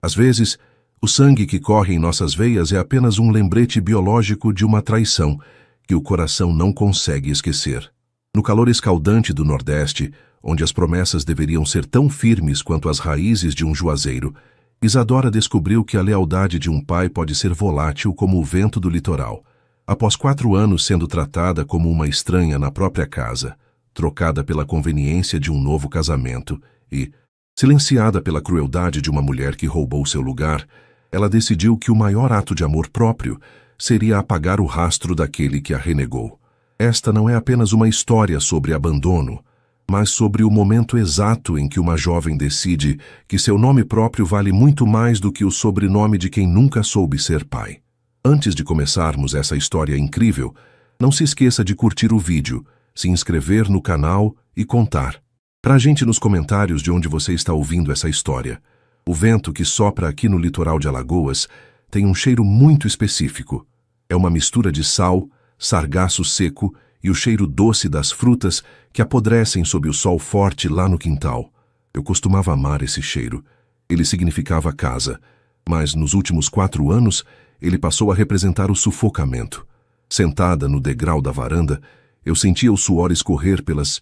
Às vezes, o sangue que corre em nossas veias é apenas um lembrete biológico de uma traição que o coração não consegue esquecer. No calor escaldante do Nordeste, onde as promessas deveriam ser tão firmes quanto as raízes de um juazeiro, Isadora descobriu que a lealdade de um pai pode ser volátil como o vento do litoral. Após 4 anos sendo tratada como uma estranha na própria casa, trocada pela conveniência de um novo casamento e silenciada pela crueldade de uma mulher que roubou seu lugar, ela decidiu que o maior ato de amor próprio seria apagar o rastro daquele que a renegou. Esta não é apenas uma história sobre abandono, mas sobre o momento exato em que uma jovem decide que seu nome próprio vale muito mais do que o sobrenome de quem nunca soube ser pai. Antes de começarmos essa história incrível, não se esqueça de curtir o vídeo, se inscrever no canal e contar pra gente nos comentários de onde você está ouvindo essa história. O vento que sopra aqui no litoral de Alagoas tem um cheiro muito específico. É uma mistura de sal, sargaço seco e o cheiro doce das frutas que apodrecem sob o sol forte lá no quintal. Eu costumava amar esse cheiro. Ele significava casa, mas nos últimos 4 anos ele passou a representar o sufocamento. Sentada no degrau da varanda, eu sentia o suor escorrer pelas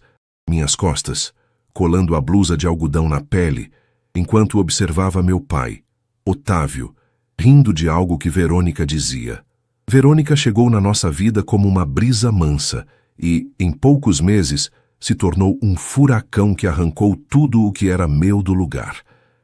minhas costas, colando a blusa de algodão na pele, enquanto observava meu pai, Otávio, rindo de algo que Verônica dizia. Verônica chegou na nossa vida como uma brisa mansa e, em poucos meses, se tornou um furacão que arrancou tudo o que era meu do lugar.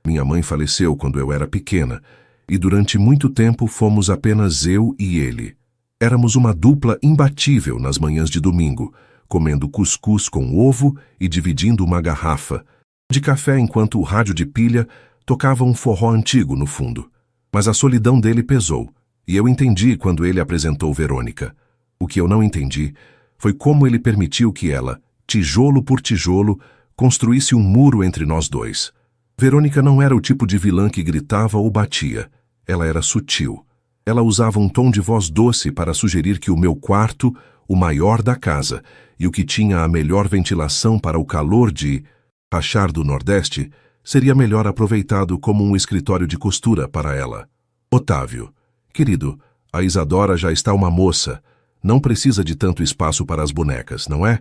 Minha mãe faleceu quando eu era pequena e durante muito tempo fomos apenas eu e ele. Éramos uma dupla imbatível nas manhãs de domingo, comendo cuscuz com ovo e dividindo uma garrafa de café enquanto o rádio de pilha tocava um forró antigo no fundo. Mas a solidão dele pesou, e eu entendi quando ele apresentou Verônica. O que eu não entendi foi como ele permitiu que ela, tijolo por tijolo, construísse um muro entre nós dois. Verônica não era o tipo de vilã que gritava ou batia. Ela era sutil. Ela usava um tom de voz doce para sugerir que o meu quarto, o maior da casa, e o que tinha a melhor ventilação para o calor de rachar do Nordeste, seria melhor aproveitado como um escritório de costura para ela. Otávio, querido, a Isadora já está uma moça. Não precisa de tanto espaço para as bonecas, não é?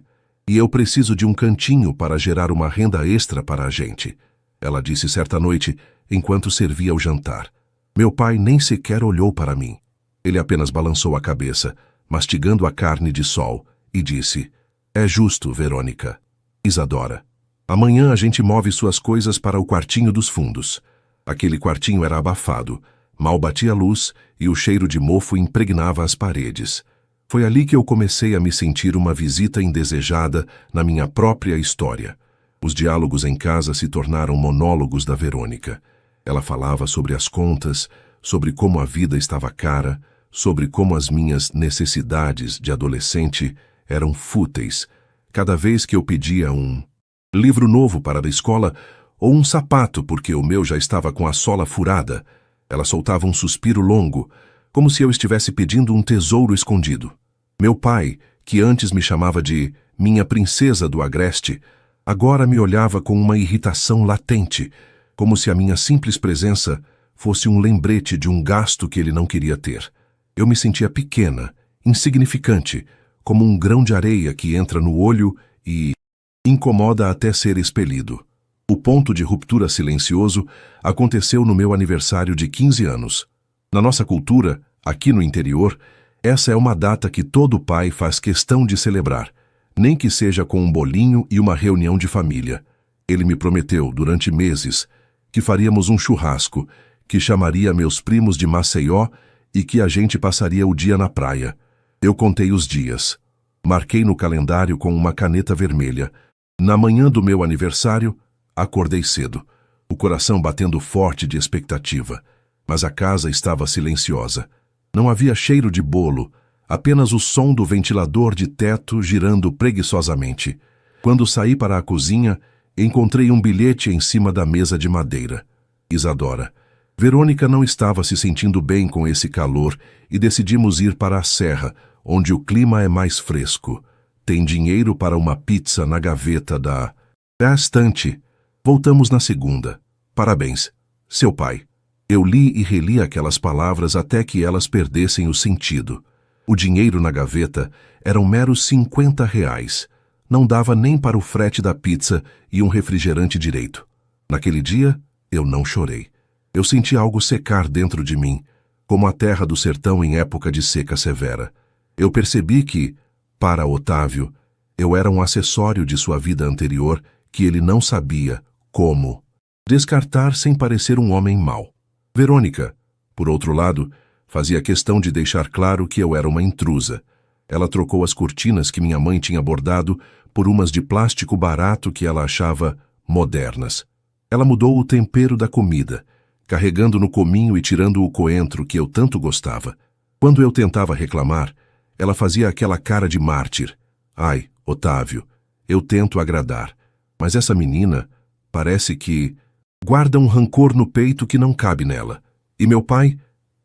E eu preciso de um cantinho para gerar uma renda extra para a gente, ela disse certa noite, enquanto servia o jantar. Meu pai nem sequer olhou para mim. Ele apenas balançou a cabeça, mastigando a carne de sol, e disse: "É justo, Verônica. Isadora, amanhã a gente move suas coisas para o quartinho dos fundos." Aquele quartinho era abafado, mal batia a luz e o cheiro de mofo impregnava as paredes. Foi ali que eu comecei a me sentir uma visita indesejada na minha própria história. Os diálogos em casa se tornaram monólogos da Verônica. Ela falava sobre as contas, sobre como a vida estava cara, sobre como as minhas necessidades de adolescente eram fúteis. Cada vez que eu pedia um livro novo para a escola ou um sapato porque o meu já estava com a sola furada, ela soltava um suspiro longo, como se eu estivesse pedindo um tesouro escondido. Meu pai, que antes me chamava de minha princesa do Agreste, agora me olhava com uma irritação latente, como se a minha simples presença fosse um lembrete de um gasto que ele não queria ter. Eu me sentia pequena, insignificante, como um grão de areia que entra no olho e incomoda até ser expelido. O ponto de ruptura silencioso aconteceu no meu aniversário de 15 anos. Na nossa cultura, aqui no interior, essa é uma data que todo pai faz questão de celebrar, nem que seja com um bolinho e uma reunião de família. Ele me prometeu, durante meses, que faríamos um churrasco, que chamaria meus primos de Maceió e que a gente passaria o dia na praia. Eu contei os dias. Marquei no calendário com uma caneta vermelha. Na manhã do meu aniversário, acordei cedo, o coração batendo forte de expectativa, mas a casa estava silenciosa. Não havia cheiro de bolo, apenas o som do ventilador de teto girando preguiçosamente. Quando saí para a cozinha, encontrei um bilhete em cima da mesa de madeira. Isadora. Verônica não estava se sentindo bem com esse calor e decidimos ir para a serra, onde o clima é mais fresco. Tem dinheiro para uma pizza na gaveta da estante. Voltamos na segunda. Parabéns, seu pai. Eu li e reli aquelas palavras até que elas perdessem o sentido. O dinheiro na gaveta eram meros R$ 50. Não dava nem para o frete da pizza e um refrigerante direito. Naquele dia, eu não chorei. Eu senti algo secar dentro de mim, como a terra do sertão em época de seca severa. Eu percebi que, para Otávio, eu era um acessório de sua vida anterior que ele não sabia como descartar sem parecer um homem mau. Verônica, por outro lado, fazia questão de deixar claro que eu era uma intrusa. Ela trocou as cortinas que minha mãe tinha bordado por umas de plástico barato que ela achava modernas. Ela mudou o tempero da comida, carregando no cominho e tirando o coentro que eu tanto gostava. Quando eu tentava reclamar, ela fazia aquela cara de mártir. Ai, Otávio, eu tento agradar, mas essa menina parece que guarda um rancor no peito que não cabe nela. E meu pai,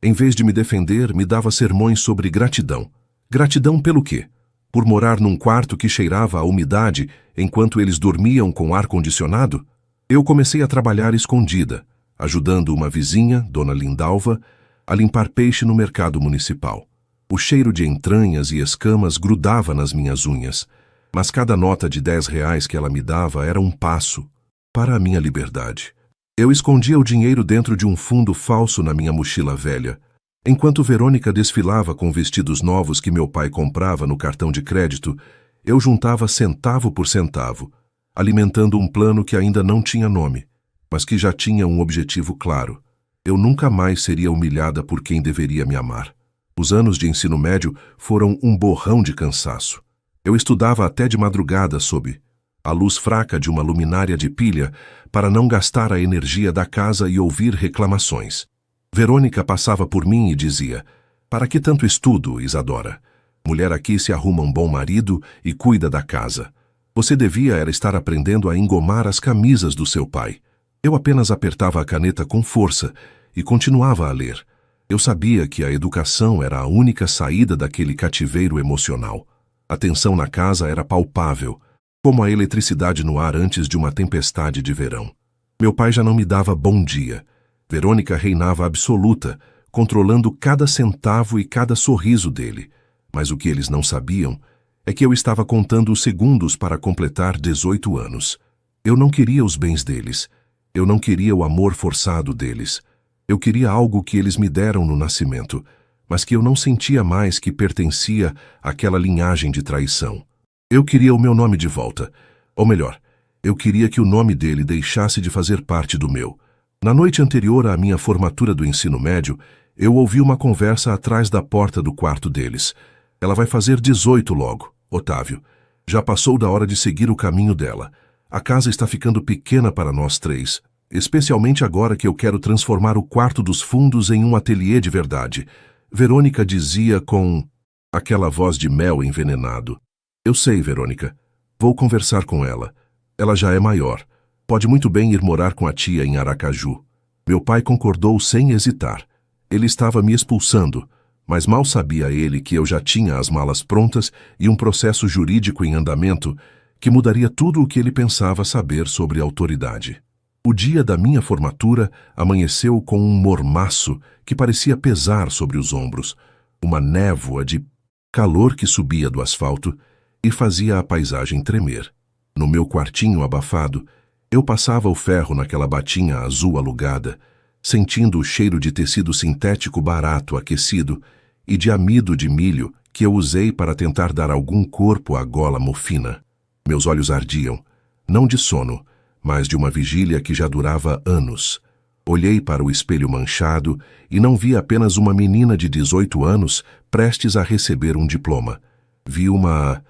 em vez de me defender, me dava sermões sobre gratidão. Gratidão pelo quê? Por morar num quarto que cheirava a umidade enquanto eles dormiam com ar-condicionado? Eu comecei a trabalhar escondida, ajudando uma vizinha, Dona Lindalva, a limpar peixe no mercado municipal. O cheiro de entranhas e escamas grudava nas minhas unhas, mas cada nota de R$ 10 que ela me dava era um passo para a minha liberdade. Eu escondia o dinheiro dentro de um fundo falso na minha mochila velha, enquanto Verônica desfilava com vestidos novos que meu pai comprava no cartão de crédito. Eu juntava centavo por centavo, alimentando um plano que ainda não tinha nome, mas que já tinha um objetivo claro. Eu nunca mais seria humilhada por quem deveria me amar. Os anos de ensino médio foram um borrão de cansaço. Eu estudava até de madrugada sob a luz fraca de uma luminária de pilha para não gastar a energia da casa e ouvir reclamações. Verônica passava por mim e dizia: "Para que tanto estudo, Isadora? Mulher aqui se arruma um bom marido e cuida da casa. Você devia era estar aprendendo a engomar as camisas do seu pai." Eu apenas apertava a caneta com força e continuava a ler. Eu sabia que a educação era a única saída daquele cativeiro emocional. A tensão na casa era palpável, como a eletricidade no ar antes de uma tempestade de verão. Meu pai já não me dava bom dia. Verônica reinava absoluta, controlando cada centavo e cada sorriso dele. Mas o que eles não sabiam é que eu estava contando os segundos para completar 18 anos. Eu não queria os bens deles. Eu não queria o amor forçado deles. Eu queria algo que eles me deram no nascimento, mas que eu não sentia mais que pertencia àquela linhagem de traição. Eu queria o meu nome de volta. Ou melhor, eu queria que o nome dele deixasse de fazer parte do meu. Na noite anterior à minha formatura do ensino médio, eu ouvi uma conversa atrás da porta do quarto deles. Ela vai fazer 18 logo, Otávio. Já passou da hora de seguir o caminho dela. A casa está ficando pequena para nós três, especialmente agora que eu quero transformar o quarto dos fundos em um ateliê de verdade. Verônica dizia com aquela voz de mel envenenado. Eu sei, Verônica. Vou conversar com ela. Ela já é maior. Pode muito bem ir morar com a tia em Aracaju. Meu pai concordou sem hesitar. Ele estava me expulsando, mas mal sabia ele que eu já tinha as malas prontas e um processo jurídico em andamento que mudaria tudo o que ele pensava saber sobre autoridade. O dia da minha formatura amanheceu com um mormaço que parecia pesar sobre os ombros, uma névoa de calor que subia do asfalto e fazia a paisagem tremer. No meu quartinho abafado, eu passava o ferro naquela batinha azul alugada, sentindo o cheiro de tecido sintético barato aquecido e de amido de milho que eu usei para tentar dar algum corpo à gola mofina. Meus olhos ardiam, não de sono, mas de uma vigília que já durava anos. Olhei para o espelho manchado e não vi apenas uma menina de 18 anos prestes a receber um diploma. Vi uma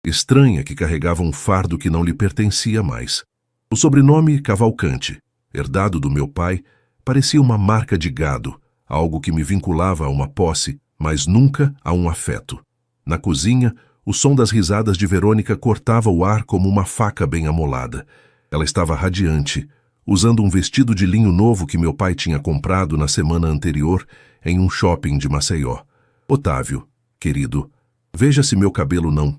estranha que carregava um fardo que não lhe pertencia mais. O sobrenome Cavalcante, herdado do meu pai, parecia uma marca de gado, algo que me vinculava a uma posse, mas nunca a um afeto. Na cozinha, o som das risadas de Verônica cortava o ar como uma faca bem amolada. Ela estava radiante, usando um vestido de linho novo que meu pai tinha comprado na semana anterior em um shopping de Maceió. Otávio, querido, veja se meu cabelo não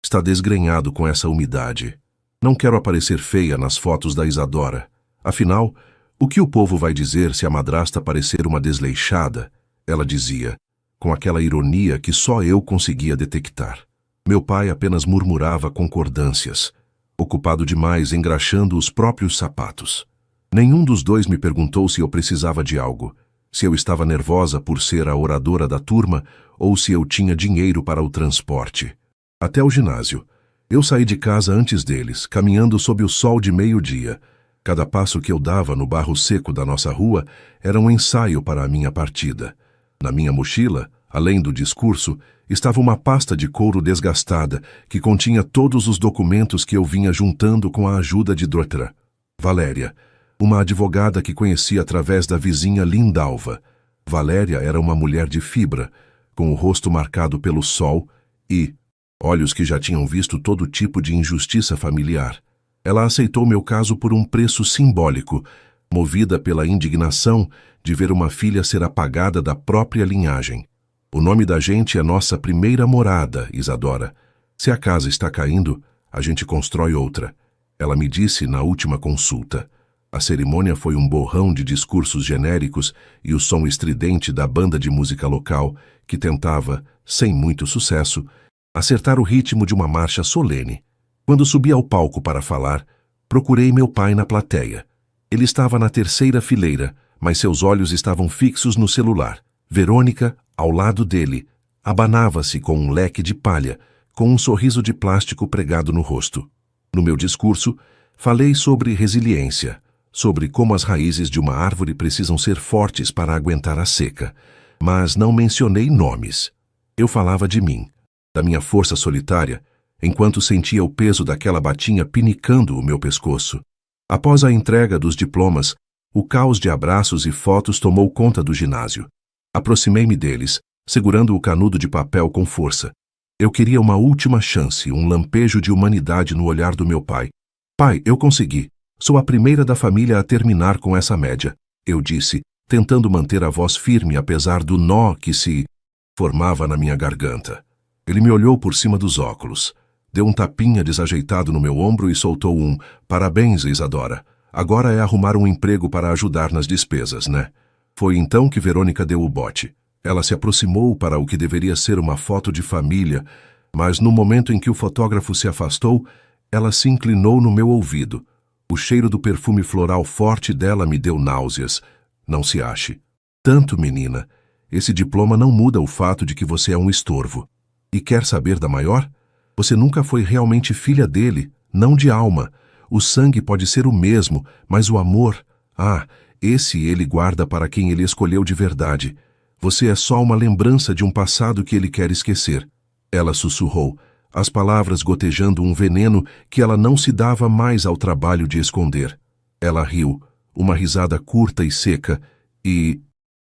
está desgrenhado com essa umidade. Não quero aparecer feia nas fotos da Isadora. Afinal, O que o povo vai dizer se a madrasta parecer uma desleixada? Ela dizia, com aquela ironia que só eu conseguia detectar. Meu pai apenas murmurava concordâncias, ocupado demais engraxando os próprios sapatos. Nenhum dos dois me perguntou se eu precisava de algo, se eu estava nervosa por ser a oradora da turma ou se eu tinha dinheiro para o transporte. Até o ginásio. Eu saí de casa antes deles, caminhando sob o sol de meio-dia. Cada passo que eu dava no barro seco da nossa rua era um ensaio para a minha partida. Na minha mochila, além do discurso, estava uma pasta de couro desgastada que continha todos os documentos que eu vinha juntando com a ajuda de Dortra. Valéria, uma advogada que conheci através da vizinha Lindalva. Valéria era uma mulher de fibra, com o rosto marcado pelo sol e olhos que já tinham visto todo tipo de injustiça familiar. Ela aceitou meu caso por um preço simbólico, movida pela indignação de ver uma filha ser apagada da própria linhagem. O nome da gente é nossa primeira morada, Isadora. Se a casa está caindo, a gente constrói outra. Ela me disse na última consulta. A cerimônia foi um borrão de discursos genéricos e o som estridente da banda de música local, que tentava, sem muito sucesso, acertar o ritmo de uma marcha solene. Quando subi ao palco para falar, procurei meu pai na plateia. Ele estava na terceira fileira, mas seus olhos estavam fixos no celular. Verônica, ao lado dele, abanava-se com um leque de palha, com um sorriso de plástico pregado no rosto. No meu discurso, falei sobre resiliência, sobre como as raízes de uma árvore precisam ser fortes para aguentar a seca, mas não mencionei nomes. Eu falava de mim, da minha força solitária, enquanto sentia o peso daquela batinha pinicando o meu pescoço. Após a entrega dos diplomas, o caos de abraços e fotos tomou conta do ginásio. Aproximei-me deles, segurando o canudo de papel com força. Eu queria uma última chance, um lampejo de humanidade no olhar do meu pai. Pai, eu consegui. Sou a primeira da família a terminar com essa média, eu disse, tentando manter a voz firme apesar do nó que se formava na minha garganta. Ele me olhou por cima dos óculos, deu um tapinha desajeitado no meu ombro e soltou um "Parabéns, Isadora. Agora é arrumar um emprego para ajudar nas despesas, né?" Foi então que Verônica deu o bote. Ela se aproximou para o que deveria ser uma foto de família, mas no momento em que o fotógrafo se afastou, ela se inclinou no meu ouvido. O cheiro do perfume floral forte dela me deu náuseas. Não se ache. Tanto, menina. Esse diploma não muda o fato de que você é um estorvo. E quer saber da maior? Você nunca foi realmente filha dele, não de alma. O sangue pode ser o mesmo, mas o amor... esse ele guarda para quem ele escolheu de verdade. Você é só uma lembrança de um passado que ele quer esquecer. Ela sussurrou, as palavras gotejando um veneno que ela não se dava mais ao trabalho de esconder. Ela riu, uma risada curta e seca, e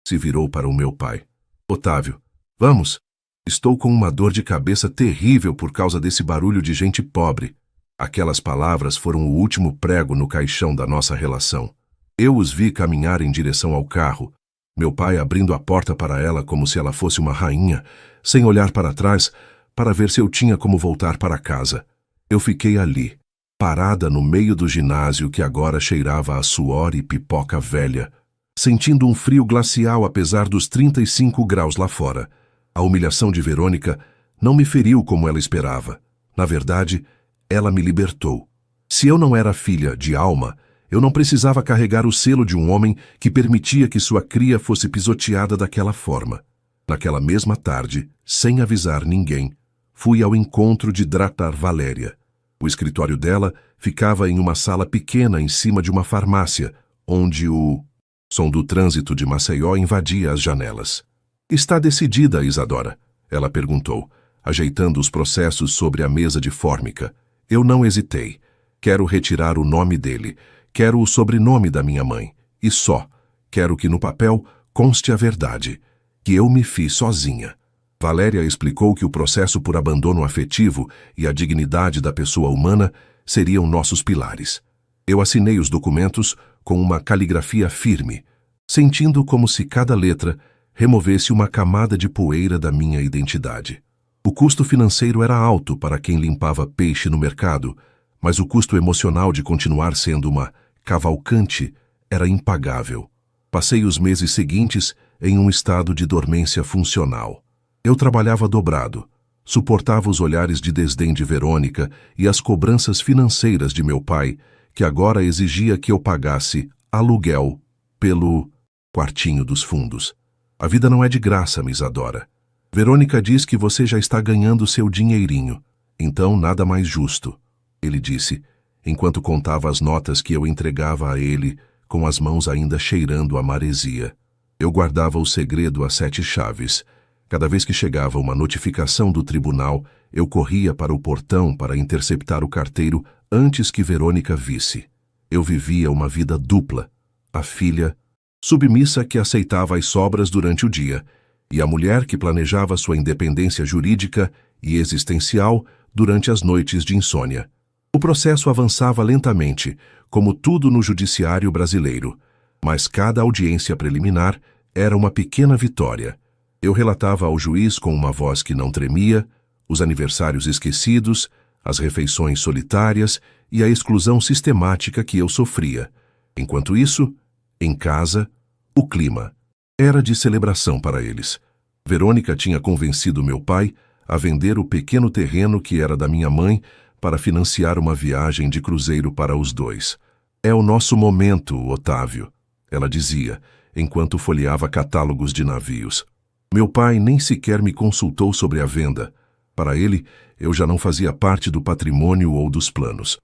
se virou para o meu pai. Otávio, vamos? Estou com uma dor de cabeça terrível por causa desse barulho de gente pobre. Aquelas palavras foram o último prego no caixão da nossa relação. Eu os vi caminhar em direção ao carro, meu pai abrindo a porta para ela como se ela fosse uma rainha, sem olhar para trás, para ver se eu tinha como voltar para casa. Eu fiquei ali, parada no meio do ginásio que agora cheirava a suor e pipoca velha, sentindo um frio glacial apesar dos 35 graus lá fora. A humilhação de Verônica não me feriu como ela esperava. Na verdade, ela me libertou. Se eu não era filha de alma, eu não precisava carregar o selo de um homem que permitia que sua cria fosse pisoteada daquela forma. Naquela mesma tarde, sem avisar ninguém, fui ao encontro de Dratar Valéria. O escritório dela ficava em uma sala pequena em cima de uma farmácia, onde o som do trânsito de Maceió invadia as janelas. Está decidida, Isadora? Ela perguntou, ajeitando os processos sobre a mesa de fórmica. Eu não hesitei. Quero retirar o nome dele. Quero o sobrenome da minha mãe. E só. Quero que no papel conste a verdade. Que eu me fiz sozinha. Valéria explicou que o processo por abandono afetivo e a dignidade da pessoa humana seriam nossos pilares. Eu assinei os documentos com uma caligrafia firme, sentindo como se cada letra removesse uma camada de poeira da minha identidade. O custo financeiro era alto para quem limpava peixe no mercado, mas o custo emocional de continuar sendo uma cavalcante era impagável. Passei os meses seguintes em um estado de dormência funcional. Eu trabalhava dobrado, suportava os olhares de desdém de Verônica e as cobranças financeiras de meu pai, que agora exigia que eu pagasse aluguel pelo quartinho dos fundos. A vida não é de graça, Miss Adora. Verônica diz que você já está ganhando seu dinheirinho, então nada mais justo, ele disse, enquanto contava as notas que eu entregava a ele, com as mãos ainda cheirando a maresia. Eu guardava o segredo a 7 chaves. Cada vez que chegava uma notificação do tribunal, eu corria para o portão para interceptar o carteiro antes que Verônica visse. Eu vivia uma vida dupla. A filha, submissa que aceitava as sobras durante o dia, e a mulher que planejava sua independência jurídica e existencial durante as noites de insônia. O processo avançava lentamente, como tudo no judiciário brasileiro, mas cada audiência preliminar era uma pequena vitória. Eu relatava ao juiz com uma voz que não tremia, os aniversários esquecidos, as refeições solitárias e a exclusão sistemática que eu sofria. Enquanto isso, em casa, o clima era de celebração para eles. Verônica tinha convencido meu pai a vender o pequeno terreno que era da minha mãe para financiar uma viagem de cruzeiro para os dois. É o nosso momento, Otávio, ela dizia, enquanto folheava catálogos de navios. Meu pai nem sequer me consultou sobre a venda. Para ele, eu já não fazia parte do patrimônio ou dos planos.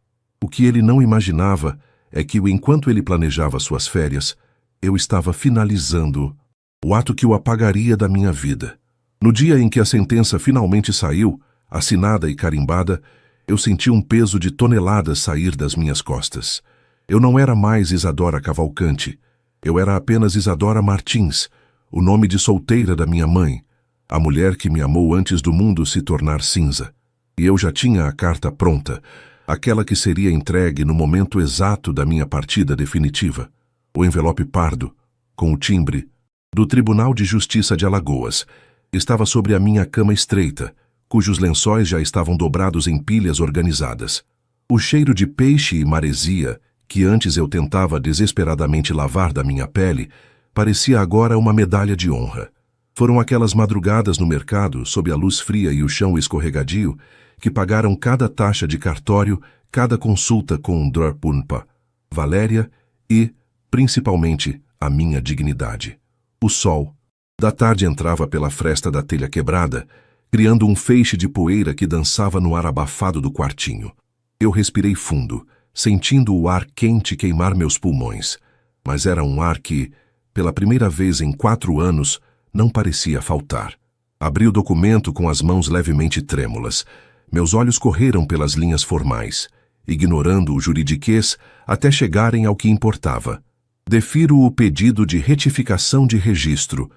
O que ele não imaginava é que, enquanto ele planejava suas férias, eu estava finalizando o ato que o apagaria da minha vida. No dia em que a sentença finalmente saiu, assinada e carimbada, eu senti um peso de toneladas sair das minhas costas. Eu não era mais Isadora Cavalcante. Eu era apenas Isadora Martins, o nome de solteira da minha mãe, a mulher que me amou antes do mundo se tornar cinza. E eu já tinha a carta pronta, aquela que seria entregue no momento exato da minha partida definitiva. O envelope pardo, com o timbre, do Tribunal de Justiça de Alagoas, estava sobre a minha cama estreita, cujos lençóis já estavam dobrados em pilhas organizadas. O cheiro de peixe e maresia, que antes eu tentava desesperadamente lavar da minha pele, parecia agora uma medalha de honra. Foram aquelas madrugadas no mercado, sob a luz fria e o chão escorregadio, que pagaram cada taxa de cartório, cada consulta com Drpunpa, Valéria e, principalmente, a minha dignidade. O sol da tarde entrava pela fresta da telha quebrada, criando um feixe de poeira que dançava no ar abafado do quartinho. Eu respirei fundo, sentindo o ar quente queimar meus pulmões, mas era um ar que, pela primeira vez em 4 anos, não parecia faltar. Abri o documento com as mãos levemente trêmulas. Meus olhos correram pelas linhas formais, ignorando o juridiquês até chegarem ao que importava. Defiro o pedido de retificação de registro.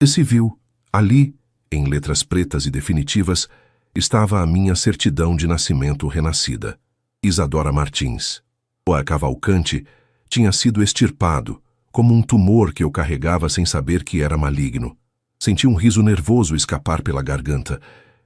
Civil, ali, em letras pretas e definitivas, estava a minha certidão de nascimento renascida. Isadora Martins. A Cavalcante tinha sido extirpado, como um tumor que eu carregava sem saber que era maligno. Senti um riso nervoso escapar pela garganta,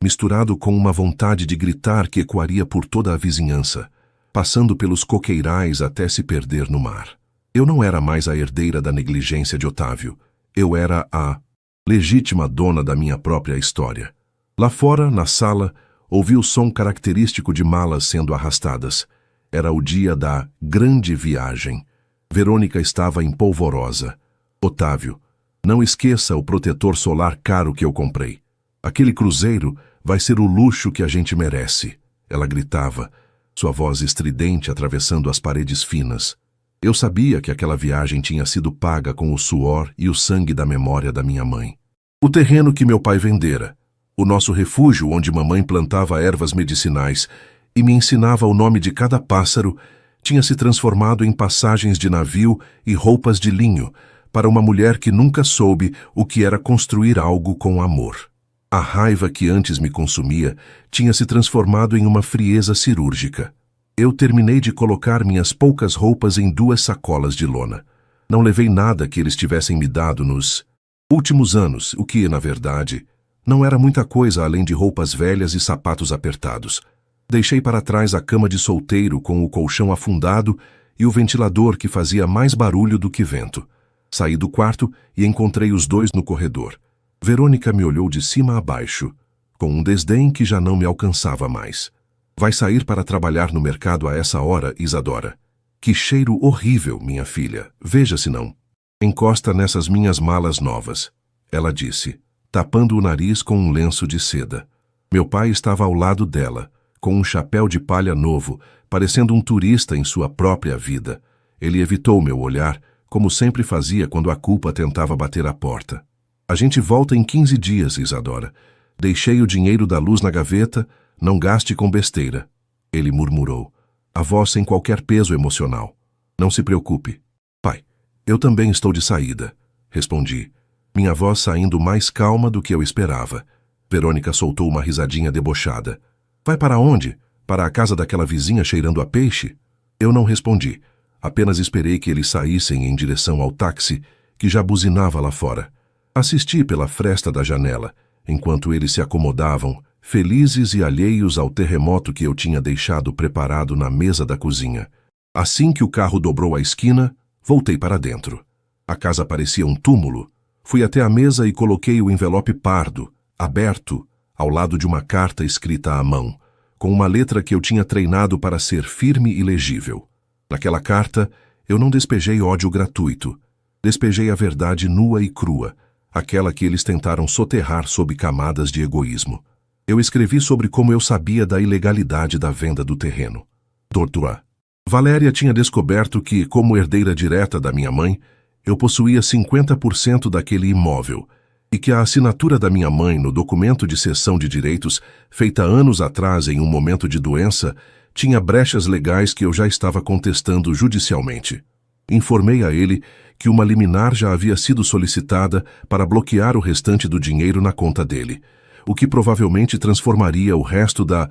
misturado com uma vontade de gritar que ecoaria por toda a vizinhança, passando pelos coqueirais até se perder no mar. Eu não era mais a herdeira da negligência de Otávio. Eu era a legítima dona da minha própria história. Lá fora, na sala, ouvi o som característico de malas sendo arrastadas. Era o dia da grande viagem. Verônica estava empolvorosa. Otávio, não esqueça o protetor solar caro que eu comprei. Aquele cruzeiro vai ser o luxo que a gente merece. Ela gritava, sua voz estridente atravessando as paredes finas. Eu sabia que aquela viagem tinha sido paga com o suor e o sangue da memória da minha mãe. O terreno que meu pai vendera, o nosso refúgio onde mamãe plantava ervas medicinais e me ensinava o nome de cada pássaro, tinha se transformado em passagens de navio e roupas de linho para uma mulher que nunca soube o que era construir algo com amor. A raiva que antes me consumia tinha se transformado em uma frieza cirúrgica. Eu terminei de colocar minhas poucas roupas em 2 sacolas de lona. Não levei nada que eles tivessem me dado nos últimos anos, o que, na verdade, não era muita coisa além de roupas velhas e sapatos apertados. Deixei para trás a cama de solteiro com o colchão afundado e o ventilador que fazia mais barulho do que vento. Saí do quarto e encontrei os dois no corredor. Verônica me olhou de cima a baixo, com um desdém que já não me alcançava mais. Vai sair para trabalhar no mercado a essa hora, Isadora? Que cheiro horrível, minha filha. Veja se não. Encosta nessas minhas malas novas, ela disse, tapando o nariz com um lenço de seda. Meu pai estava ao lado dela, com um chapéu de palha novo, parecendo um turista em sua própria vida. Ele evitou meu olhar, como sempre fazia quando a culpa tentava bater à porta. A gente volta em 15 dias, Isadora. Deixei o dinheiro da luz na gaveta, não gaste com besteira. Ele murmurou, a voz sem qualquer peso emocional. Não se preocupe. Pai, eu também estou de saída, respondi, minha voz saindo mais calma do que eu esperava. Verônica soltou uma risadinha debochada. Vai para onde? Para a casa daquela vizinha cheirando a peixe? Eu não respondi. Apenas esperei que eles saíssem em direção ao táxi, que já buzinava lá fora. Assisti pela fresta da janela, enquanto eles se acomodavam, felizes e alheios ao terremoto que eu tinha deixado preparado na mesa da cozinha. Assim que o carro dobrou a esquina, voltei para dentro. A casa parecia um túmulo. Fui até a mesa e coloquei o envelope pardo, aberto, ao lado de uma carta escrita à mão, com uma letra que eu tinha treinado para ser firme e legível. Naquela carta, eu não despejei ódio gratuito. Despejei a verdade nua e crua, aquela que eles tentaram soterrar sob camadas de egoísmo. Eu escrevi sobre como eu sabia da ilegalidade da venda do terreno. Tortura. Valéria tinha descoberto que, como herdeira direta da minha mãe, eu possuía 50% daquele imóvel, e que a assinatura da minha mãe no documento de cessão de direitos, feita anos atrás em um momento de doença, tinha brechas legais que eu já estava contestando judicialmente. Informei a ele que uma liminar já havia sido solicitada para bloquear o restante do dinheiro na conta dele, o que provavelmente transformaria o resto da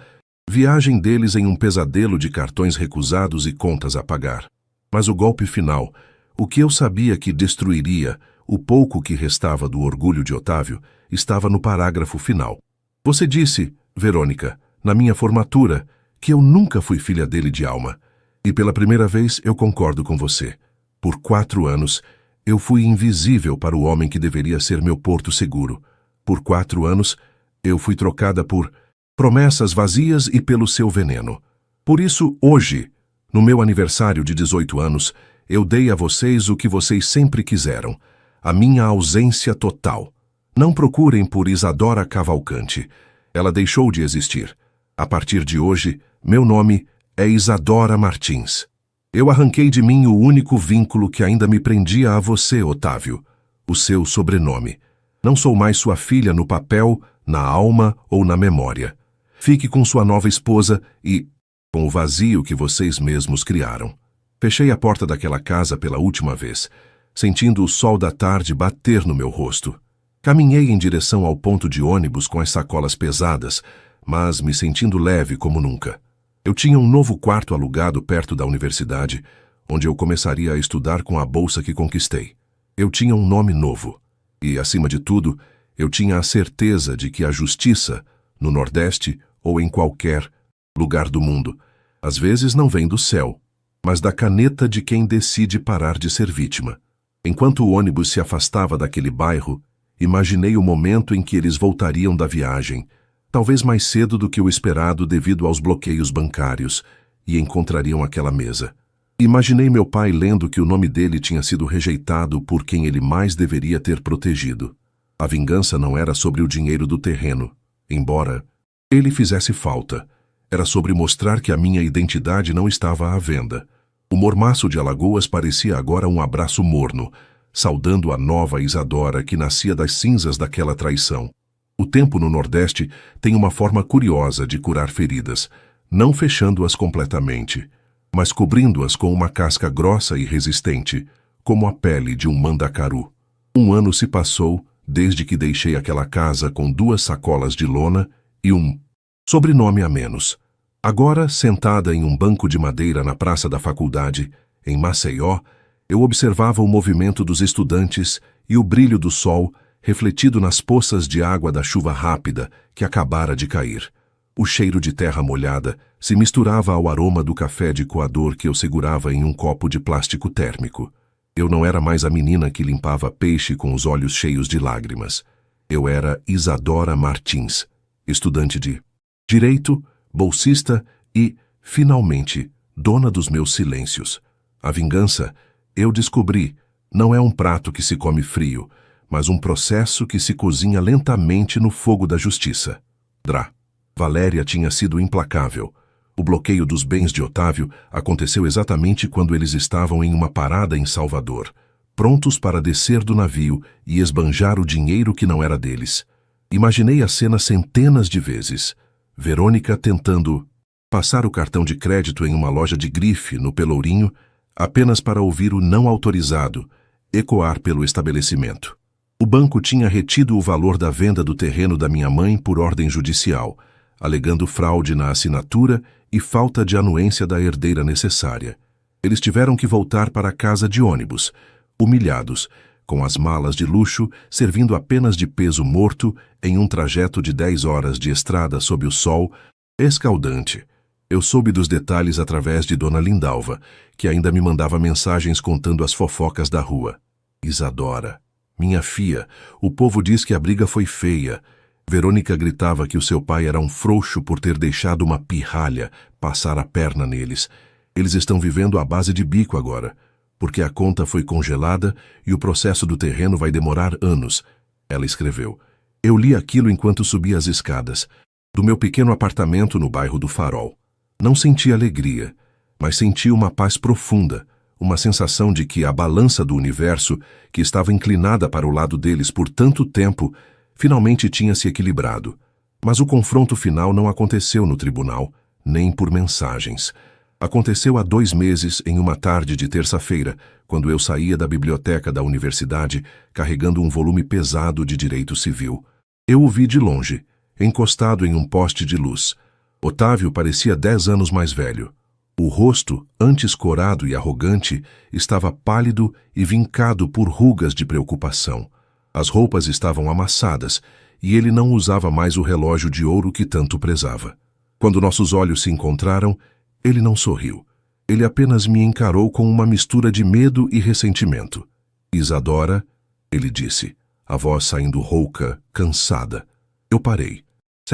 viagem deles em um pesadelo de cartões recusados e contas a pagar. Mas o golpe final, o que eu sabia que destruiria o pouco que restava do orgulho de Otávio, estava no parágrafo final. Você disse, Verônica, na minha formatura, que eu nunca fui filha dele de alma. E pela primeira vez eu concordo com você. Por 4 anos, eu fui invisível para o homem que deveria ser meu porto seguro. Por 4 anos, eu fui trocada por promessas vazias e pelo seu veneno. Por isso, hoje, no meu aniversário de 18 anos, eu dei a vocês o que vocês sempre quiseram, a minha ausência total. Não procurem por Isadora Cavalcante. Ela deixou de existir. A partir de hoje, meu nome é Isadora Martins. Eu arranquei de mim o único vínculo que ainda me prendia a você, Otávio, o seu sobrenome. Não sou mais sua filha no papel, na alma ou na memória. Fique com sua nova esposa e com o vazio que vocês mesmos criaram. Fechei a porta daquela casa pela última vez, sentindo o sol da tarde bater no meu rosto. Caminhei em direção ao ponto de ônibus com as sacolas pesadas, mas me sentindo leve como nunca. Eu tinha um novo quarto alugado perto da universidade, onde eu começaria a estudar com a bolsa que conquistei. Eu tinha um nome novo. E, acima de tudo, eu tinha a certeza de que a justiça, no Nordeste ou em qualquer lugar do mundo, às vezes não vem do céu, mas da caneta de quem decide parar de ser vítima. Enquanto o ônibus se afastava daquele bairro, imaginei o momento em que eles voltariam da viagem, talvez mais cedo do que o esperado devido aos bloqueios bancários, e encontrariam aquela mesa. Imaginei meu pai lendo que o nome dele tinha sido rejeitado por quem ele mais deveria ter protegido. A vingança não era sobre o dinheiro do terreno, embora ele fizesse falta. Era sobre mostrar que a minha identidade não estava à venda. O mormaço de Alagoas parecia agora um abraço morno, saudando a nova Isadora que nascia das cinzas daquela traição. O tempo no Nordeste tem uma forma curiosa de curar feridas, não fechando-as completamente, mas cobrindo-as com uma casca grossa e resistente, como a pele de um mandacaru. 1 ano se passou desde que deixei aquela casa com 2 sacolas de lona e um sobrenome a menos. Agora, sentada em um banco de madeira na praça da faculdade, em Maceió, eu observava o movimento dos estudantes e o brilho do sol refletido nas poças de água da chuva rápida que acabara de cair. O cheiro de terra molhada se misturava ao aroma do café de coador que eu segurava em um copo de plástico térmico. Eu não era mais a menina que limpava peixe com os olhos cheios de lágrimas. Eu era Isadora Martins, estudante de direito, bolsista e, finalmente, dona dos meus silêncios. A vingança, eu descobri, não é um prato que se come frio, mas um processo que se cozinha lentamente no fogo da justiça. Valéria tinha sido implacável. O bloqueio dos bens de Otávio aconteceu exatamente quando eles estavam em uma parada em Salvador, prontos para descer do navio e esbanjar o dinheiro que não era deles. Imaginei a cena centenas de vezes. Verônica tentando passar o cartão de crédito em uma loja de grife no Pelourinho, apenas para ouvir o não autorizado ecoar pelo estabelecimento. O banco tinha retido o valor da venda do terreno da minha mãe por ordem judicial, alegando fraude na assinatura e falta de anuência da herdeira necessária. Eles tiveram que voltar para a casa de ônibus, humilhados, com as malas de luxo servindo apenas de peso morto em um trajeto de 10 horas de estrada sob o sol escaldante. Eu soube dos detalhes através de Dona Lindalva, que ainda me mandava mensagens contando as fofocas da rua. Isadora, minha filha, o povo diz que a briga foi feia. Verônica gritava que o seu pai era um frouxo por ter deixado uma pirralha passar a perna neles. Eles estão vivendo à base de bico agora, porque a conta foi congelada e o processo do terreno vai demorar anos. Ela escreveu. Eu li aquilo enquanto subia as escadas, do meu pequeno apartamento no bairro do Farol. Não senti alegria, mas senti uma paz profunda, uma sensação de que a balança do universo, que estava inclinada para o lado deles por tanto tempo, finalmente tinha se equilibrado. Mas o confronto final não aconteceu no tribunal, nem por mensagens. Aconteceu há 2 meses, em uma tarde de terça-feira, quando eu saía da biblioteca da universidade, carregando um volume pesado de direito civil. Eu o vi de longe, encostado em um poste de luz. Otávio parecia 10 anos mais velho. O rosto, antes corado e arrogante, estava pálido e vincado por rugas de preocupação. As roupas estavam amassadas e ele não usava mais o relógio de ouro que tanto prezava. Quando nossos olhos se encontraram, ele não sorriu. Ele apenas me encarou com uma mistura de medo e ressentimento. Isadora, ele disse, a voz saindo rouca, cansada. Eu parei,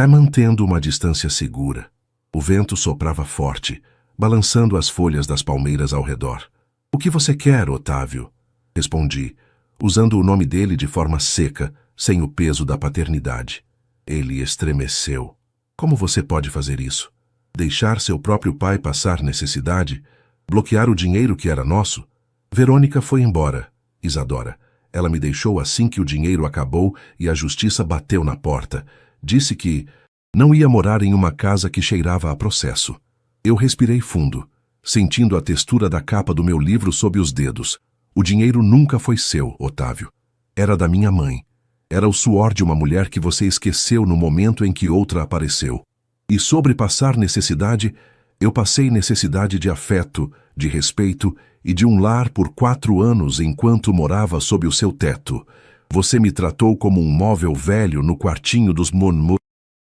mantendo uma distância segura. O vento soprava forte, balançando as folhas das palmeiras ao redor. O que você quer, Otávio? Respondi, usando o nome dele de forma seca, sem o peso da paternidade. Ele estremeceu. Como você pode fazer isso? Deixar seu próprio pai passar necessidade? Bloquear o dinheiro que era nosso? Verônica foi embora, Isadora. Ela me deixou assim que o dinheiro acabou e a justiça bateu na porta. Disse que não ia morar em uma casa que cheirava a processo. Eu respirei fundo, sentindo a textura da capa do meu livro sob os dedos. O dinheiro nunca foi seu, Otávio. Era da minha mãe. Era o suor de uma mulher que você esqueceu no momento em que outra apareceu. E sobre passar necessidade, eu passei necessidade de afeto, de respeito e de um lar por 4 anos enquanto morava sob o seu teto. Você me tratou como um móvel velho no quartinho dos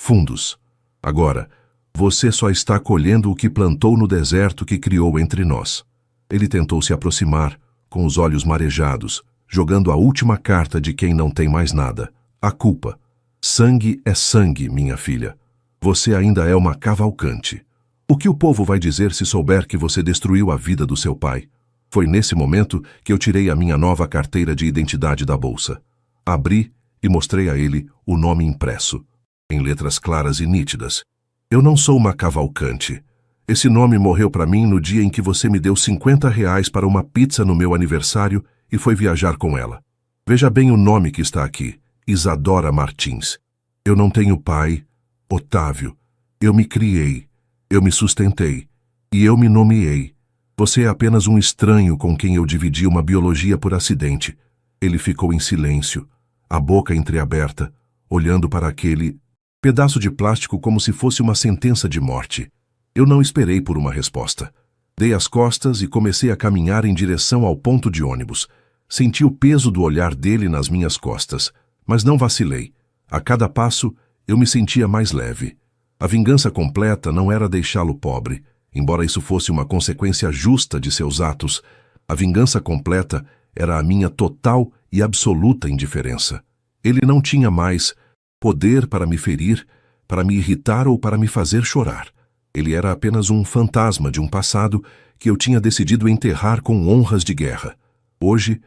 fundos. Agora, você só está colhendo o que plantou no deserto que criou entre nós. Ele tentou se aproximar, com os olhos marejados, jogando a última carta de quem não tem mais nada, a culpa. Sangue é sangue, minha filha. Você ainda é uma cavalcante. O que o povo vai dizer se souber que você destruiu a vida do seu pai? Foi nesse momento que eu tirei a minha nova carteira de identidade da bolsa. Abri e mostrei a ele o nome impresso, em letras claras e nítidas. Eu não sou uma cavalcante. Esse nome morreu para mim no dia em que você me deu R$ 50 para uma pizza no meu aniversário e foi viajar com ela. Veja bem o nome que está aqui, Isadora Martins. Eu não tenho pai, Otávio. Eu me criei, eu me sustentei e eu me nomeei. Você é apenas um estranho com quem eu dividi uma biologia por acidente. Ele ficou em silêncio, a boca entreaberta, olhando para aquele pedaço de plástico como se fosse uma sentença de morte. Eu não esperei por uma resposta. Dei as costas e comecei a caminhar em direção ao ponto de ônibus. Senti o peso do olhar dele nas minhas costas, mas não vacilei. A cada passo, eu me sentia mais leve. A vingança completa não era deixá-lo pobre, embora isso fosse uma consequência justa de seus atos. A vingança completa era a minha total e absoluta indiferença. Ele não tinha mais poder para me ferir, para me irritar ou para me fazer chorar. Ele era apenas um fantasma de um passado que eu tinha decidido enterrar com honras de guerra. Hoje,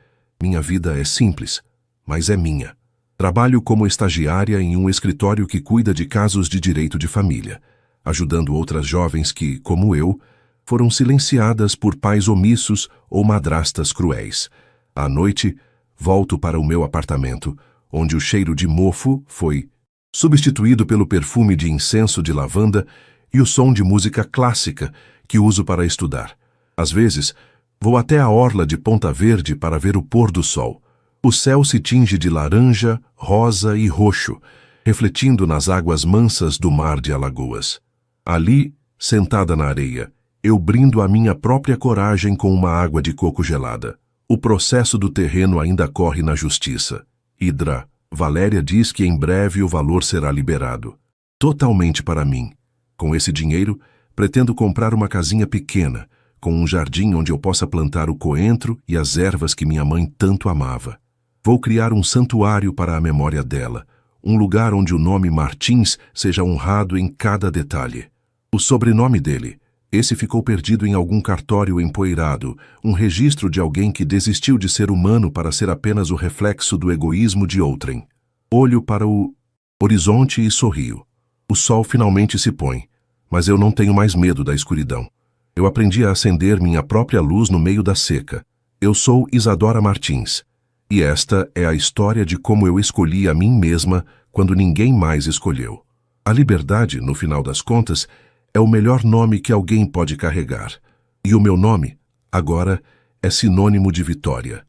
minha vida é simples, mas é minha. Trabalho como estagiária em um escritório que cuida de casos de direito de família, ajudando outras jovens que, como eu, foram silenciadas por pais omissos ou madrastas cruéis. À noite, volto para o meu apartamento, onde o cheiro de mofo foi substituído pelo perfume de incenso de lavanda e o som de música clássica que uso para estudar. Às vezes, vou até a orla de Ponta Verde para ver o pôr do sol. O céu se tinge de laranja, rosa e roxo, refletindo nas águas mansas do mar de Alagoas. Ali, sentada na areia, eu brindo a minha própria coragem com uma água de coco gelada. O processo do terreno ainda corre na justiça. Hidra, Valéria diz que em breve o valor será liberado. Totalmente para mim. Com esse dinheiro, pretendo comprar uma casinha pequena, com um jardim onde eu possa plantar o coentro e as ervas que minha mãe tanto amava. Vou criar um santuário para a memória dela, um lugar onde o nome Martins seja honrado em cada detalhe. O sobrenome dele, esse ficou perdido em algum cartório empoeirado, um registro de alguém que desistiu de ser humano para ser apenas o reflexo do egoísmo de outrem. Olho para o horizonte e sorrio. O sol finalmente se põe, mas eu não tenho mais medo da escuridão. Eu aprendi a acender minha própria luz no meio da seca. Eu sou Isadora Martins. E esta é a história de como eu escolhi a mim mesma quando ninguém mais escolheu. A liberdade, no final das contas, é o melhor nome que alguém pode carregar. E o meu nome, agora, é sinônimo de vitória.